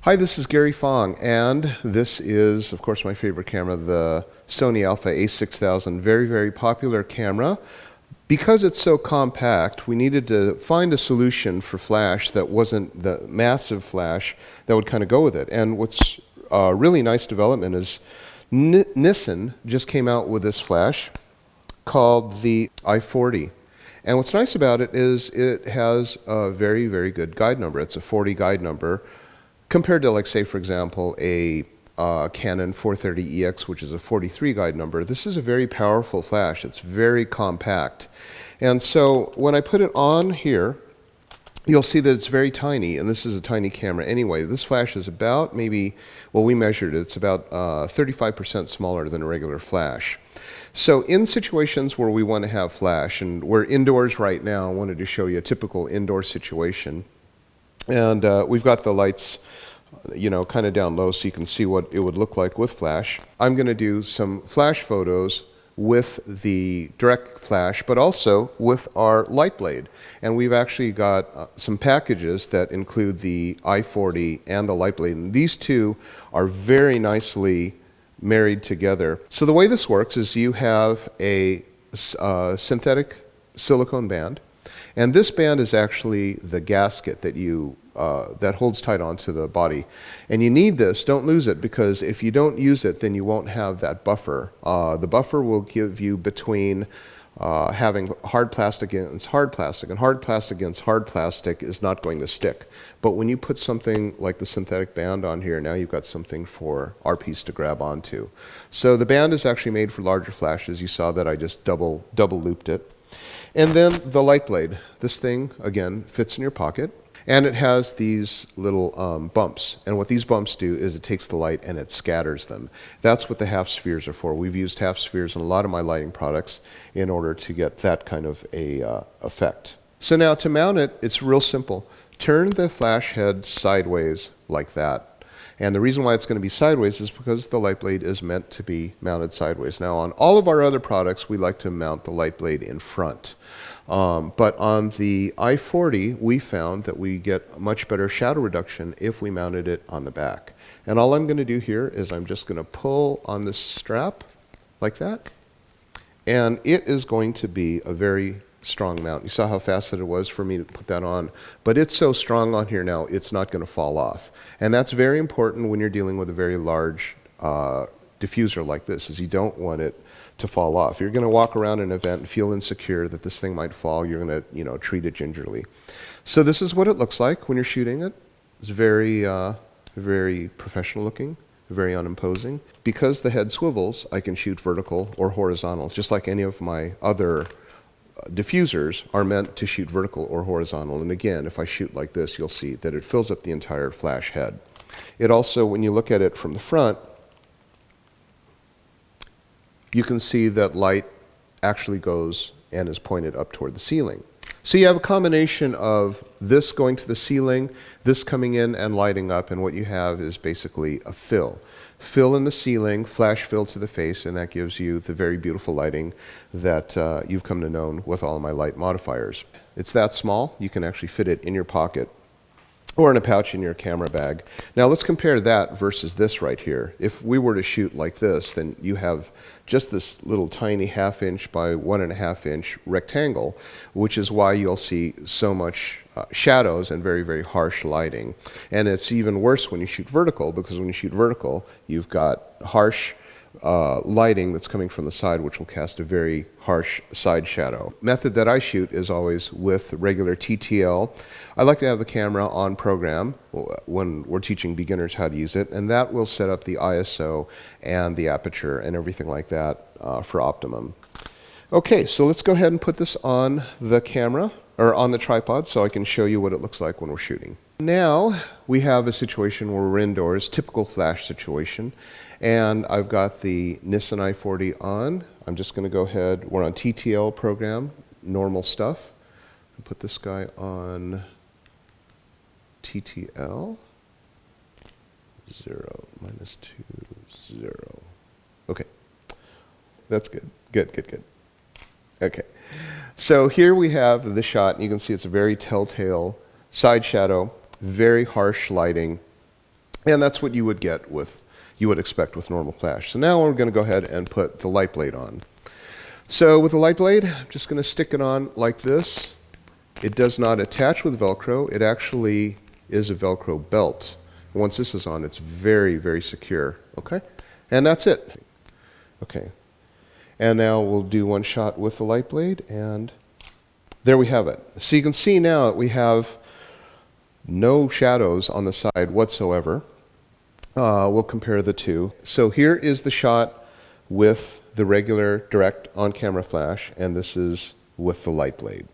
Hi, this is Gary Fong, and this is, of course, my favorite camera, the Sony Alpha A6000. Very, very popular camera. Because it's so compact, we needed to find a solution for flash that wasn't the massive flash that would kind of go with it. And what's a really nice development is Nissin just came out with this flash called the i40. And what's nice about it is it has a very, very good guide number. It's a 40 guide number, compared to, like, say, for example, a Canon 430EX, which is a 43 guide number. This is a very powerful flash. It's very compact. And so when I put it on here, you'll see that it's very tiny, and this is a tiny camera anyway. This flash is about maybe, well, we measured it, it's about 35% smaller than a regular flash. So in situations where we want to have flash, and we're indoors right now, I wanted to show you a typical indoor situation. And we've got the lights, you know, kind of down low so you can see what it would look like with flash. I'm going to do some flash photos with the direct flash, but also with our LightBlade. And we've actually got some packages that include the i40 and the LightBlade. And these two are very nicely married together. So the way this works is you have a synthetic silicone band. And this band is actually the gasket that that holds tight onto the body. And you need this, don't lose it, because if you don't use it, then you won't have that buffer. The buffer will give you between having hard plastic against hard plastic, and hard plastic against hard plastic is not going to stick. But when you put something like the synthetic band on here, now you've got something for our piece to grab onto. So the band is actually made for larger flashes. You saw that I just double looped it. And then the LightBlade. This thing, again, fits in your pocket, and it has these little bumps. And what these bumps do is it takes the light and it scatters them. That's what the half spheres are for. We've used half spheres in a lot of my lighting products in order to get that kind of a effect. So now to mount it, it's real simple. Turn the flash head sideways like that. And the reason why it's going to be sideways is because the LightBlade is meant to be mounted sideways. Now, on all of our other products, we like to mount the LightBlade in front. But on the i40, we found that we get much better shadow reduction if we mounted it on the back. And all I'm going to do here is I'm just going to pull on this strap like that. And it is going to be a very strong mount. You saw how fast it was for me to put that on, but it's so strong on here now, it's not going to fall off. And that's very important when you're dealing with a very large diffuser like this, is you don't want it to fall off. You're going to walk around an event and feel insecure that this thing might fall. You're going to, treat it gingerly. So this is what it looks like when you're shooting it. It's very, very professional looking, very unimposing. Because the head swivels, I can shoot vertical or horizontal, just like any of my other diffusers are meant to shoot vertical or horizontal. And again, if I shoot like this, you'll see that it fills up the entire flash head. It also, when you look at it from the front, you can see that light actually goes and is pointed up toward the ceiling. So you have a combination of this going to the ceiling, this coming in and lighting up, and what you have is basically a fill. Fill in the ceiling, flash fill to the face, and that gives you the very beautiful lighting that you've come to know with all of my light modifiers. It's that small, you can actually fit it in your pocket or in a pouch in your camera bag. Now let's compare that versus this right here. If we were to shoot like this, then you have just this little tiny 1/2 inch by 1.5 inch rectangle, which is why you'll see so much shadows and very, very harsh lighting. And it's even worse when you shoot vertical, because when you shoot vertical, you've got harsh lighting that's coming from the side, which will cast a very harsh side shadow. Method that I shoot is always with regular TTL. I like to have the camera on program when we're teaching beginners how to use it, and that will set up the ISO and the aperture and everything like that for optimum. Okay, so let's go ahead and put this on the camera, or on the tripod, so I can show you what it looks like when we're shooting. Now we have a situation where we're indoors, typical flash situation, and I've got the Nissin i40 on. I'm just going to go ahead, we're on TTL program, normal stuff. Put this guy on TTL, 0, -2, 0. Okay, that's good, good. Okay, so here we have the shot, and you can see it's a very telltale side shadow, very harsh lighting, And that's what you would get with, you would expect with normal flash. So now we're going to go ahead and put the LightBlade on. So with the LightBlade, I'm just going to stick it on like this. It does not attach with Velcro. It actually is a Velcro belt. Once this is on, it's very, very secure. Okay? And that's it. Okay. And now we'll do one shot with the LightBlade, and there we have it. So you can see now that we have no shadows on the side whatsoever. We'll compare the two. So here is the shot with the regular direct on-camera flash, and this is with the LightBlade.